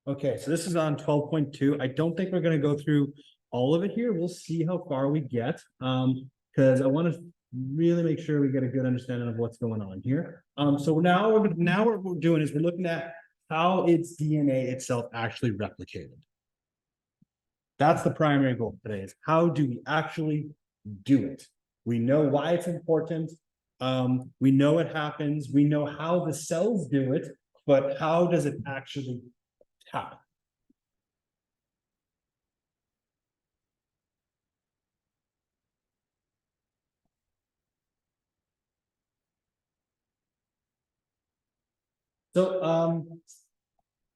Okay, so this is on 12.2. I don't think we're going to go through all of it here. We'll see how far we get. Because I want to really make sure we get a good understanding of what's going on here. So now what we're doing is we're looking at how its DNA itself actually replicated. That's the primary goal today, is how do we actually do it? We know why it's important. We know it happens. We know how the cells do it, but how does it actually happen? So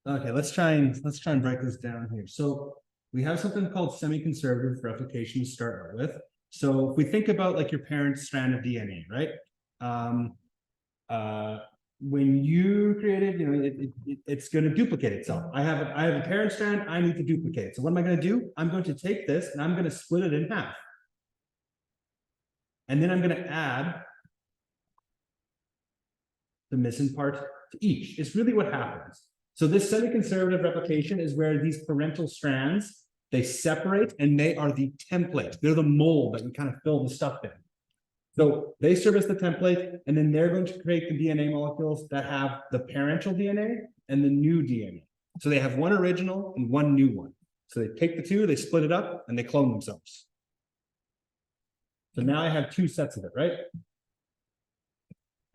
okay, let's try and break this down here. So we have something called semi-conservative replication to start with. So if we think about like your parent's strand of DNA, right? Um, when you create it, it's going to duplicate itself. I have a parent strand. I need to duplicate it. So what am I going to do? I'm going to take this and I'm going to split it in half, and then I'm going to add the missing part to each. It's really what happens. So this semi-conservative replication is where these parental strands, they separate and they are the template. They're the mold that you kind of fill the stuff in. So they serve as the template, and then they're going to create the DNA molecules that have the parental DNA and the new DNA. So they have one original and one new one. So they take the two, they split it up, and they clone themselves. So now I have two sets of it, right?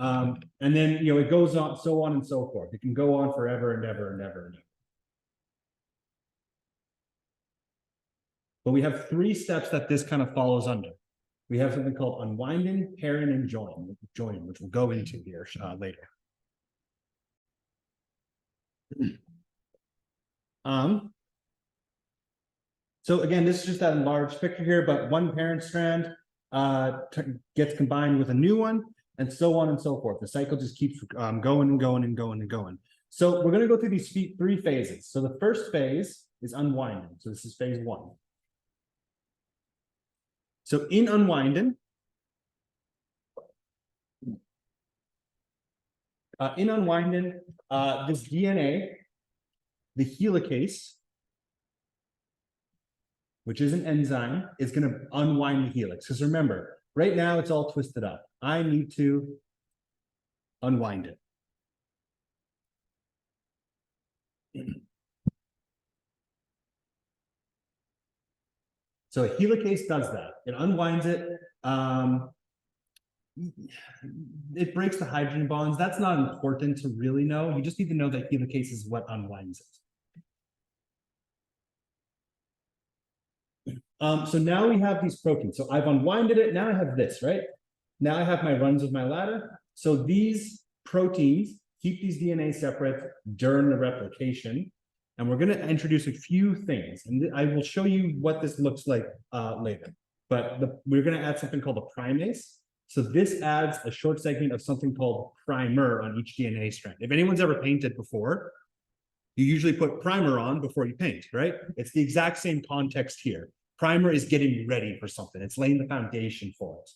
And then it goes on, so on and so forth. It can go on forever and ever and ever and ever. But we have three steps that this kind of follows under. We have something called unwinding, pairing, and joining, which we'll go into here later. So again, this is just that enlarged picture here, but one parent strand gets combined with a new one, and so on and so forth. The cycle just keeps going and going and going and going. So we're going to go through these three phases. So the first phase is unwinding. So this is phase one. So in unwinding, this DNA, the helicase, which is an enzyme, is going to unwind the helix. Because remember, right now it's all twisted up. I need to unwind it. So a helicase does that. It unwinds it. It breaks the hydrogen bonds. That's not important to really know. You just need to know that helicase is what unwinds it. So now we have these proteins. So I've unwinded it. Now I have this, right? Now I have my runs of my ladder. So these proteins keep these DNA separate during the replication. And we're going to introduce a few things. And I will show you what this looks like later. But we're going to add something called a primase. So this adds a short segment of something called primer on each DNA strand. If anyone's ever painted before, you usually put primer on before you paint, right? It's the exact same context here. Primer is getting ready for something. It's laying the foundation for it.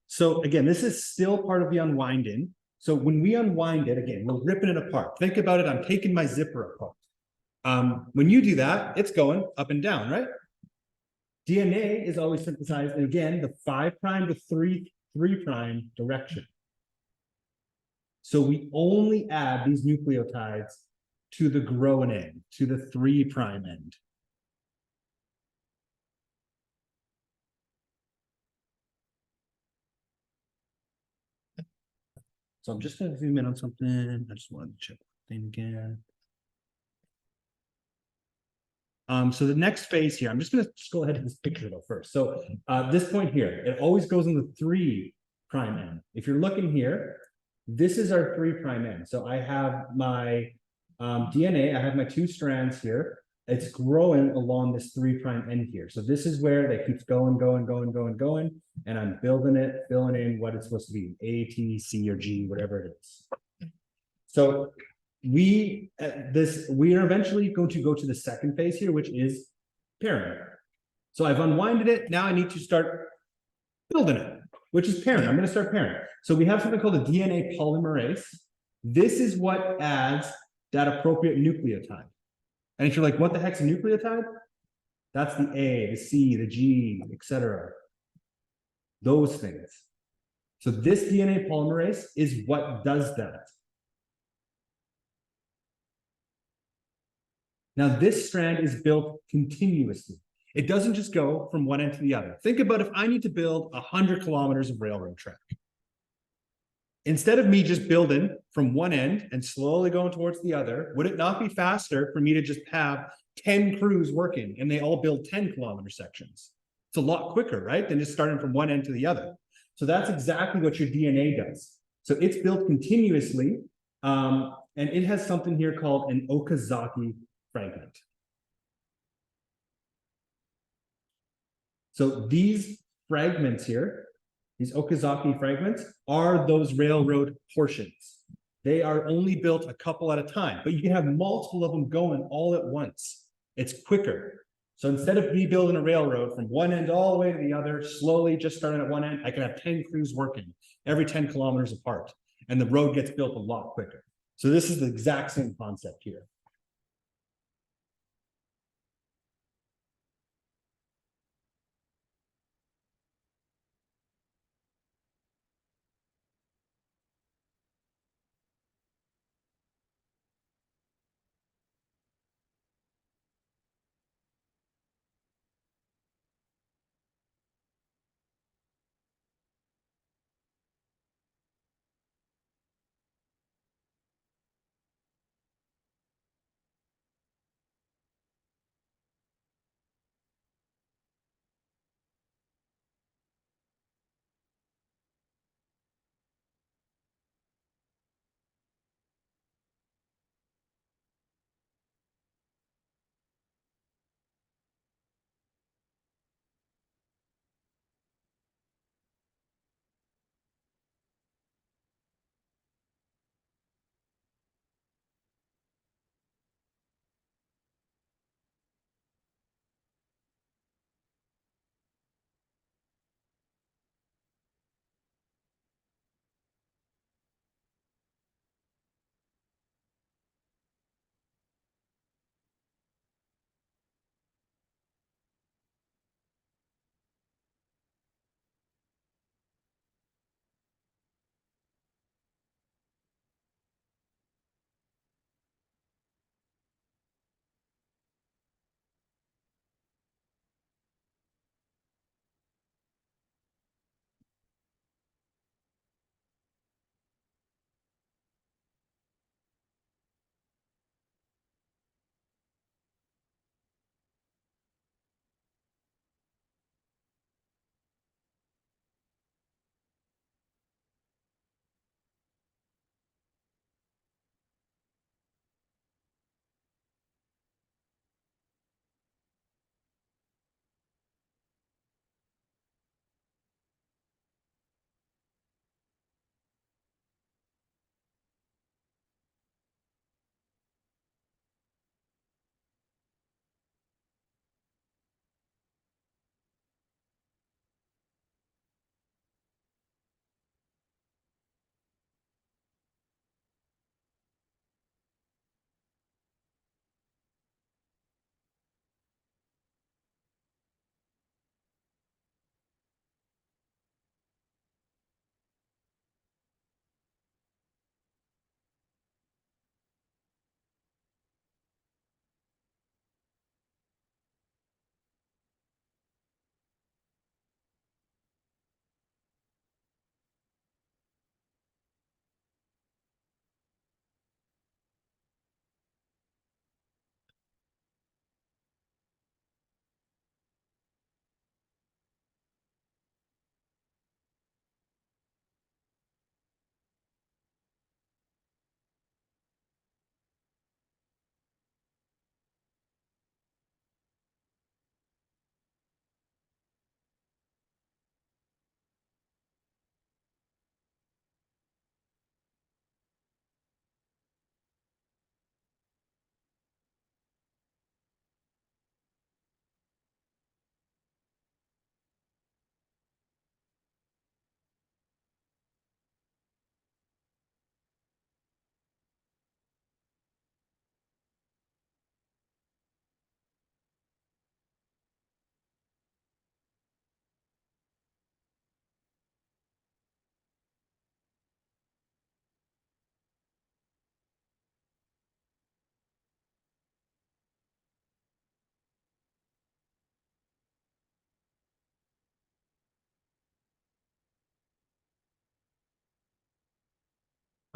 So again, this is still part of the unwinding. So when we unwind it, again, we're ripping it apart. Think about it, I'm taking my zipper apart. When you do that, it's going up and down, right? DNA is always synthesized, and again, the 5' to 3' direction. So we only add these nucleotides to the growing end, to the 3' end. So I'm just going to zoom in on something. I just wanted to check the thing again. So the next phase here, I'm just going to go ahead to this picture though first. So this point here, it always goes in the 3' end. If you're looking here, this is our 3' end. So I have my DNA, I have my 2 strands here. It's growing along this 3' end here. So this is where that keeps going, and I'm building it, filling in what it's supposed to be, A, T, C, or G, whatever it is. So we are eventually going to go to the second phase here, which is pairing. So I've unwinded it. Now I need to start building it, which is pairing. I'm going to start pairing. So we have something called a DNA polymerase. This is what adds that appropriate nucleotide. And if you're like, what the heck's a nucleotide? That's the A, the C, the G, etc. Those things. So this DNA polymerase is what does that. Now, this strand is built continuously. It doesn't just go from one end to the other. Think about if I need to build 100 kilometers of railroad track. Instead of me just building from one end and slowly going towards the other, would it not be faster for me to just have 10 crews working and they all build 10-kilometer sections? It's a lot quicker, right, than just starting from one end to the other. So that's exactly what your DNA does. So it's built continuously, and it has something here called an Okazaki fragment. So these fragments here, these Okazaki fragments, are those railroad portions. They are only built a couple at a time, but you can have multiple of them going all at once. It's quicker. So instead of me building a railroad from one end all the way to the other, slowly just starting at one end, I can have 10 crews working every 10 kilometers apart, and the road gets built a lot quicker. So this is the exact same concept here.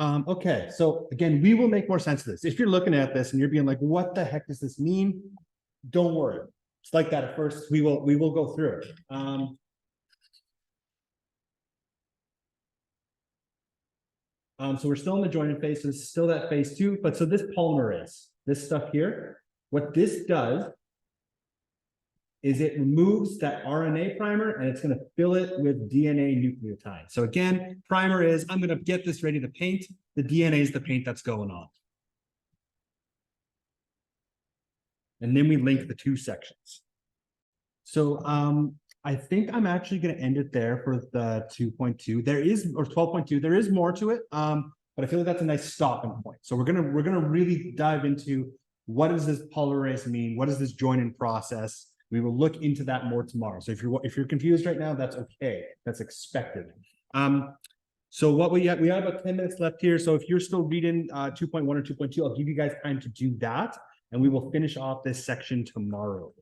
Okay, so again, we will make more sense of this. If you're looking at this and you're being like, what the heck does this mean? Don't worry. It's like that at first. We will go through it. So we're still in the joining phase, so this is still that phase 2, but so this polymerase, this stuff here, what this does is it removes that RNA primer and it's going to fill it with DNA nucleotides. So again, primer is, I'm going to get this ready to paint. The DNA is the paint that's going on. And then we link the 2 sections. So I think I'm actually going to end it there for the 2.2. There is, or 12.2, there is more to it, but I feel like that's a nice stopping point. So we're gonna really dive into what does this polymerase mean? What is this join-in process? We will look into that more tomorrow. So if you're confused right now, that's okay. That's expected. So what we have about 10 minutes left here. So if you're still reading 2.1 or 2.2, I'll give you guys time to do that, and we will finish off this section tomorrow.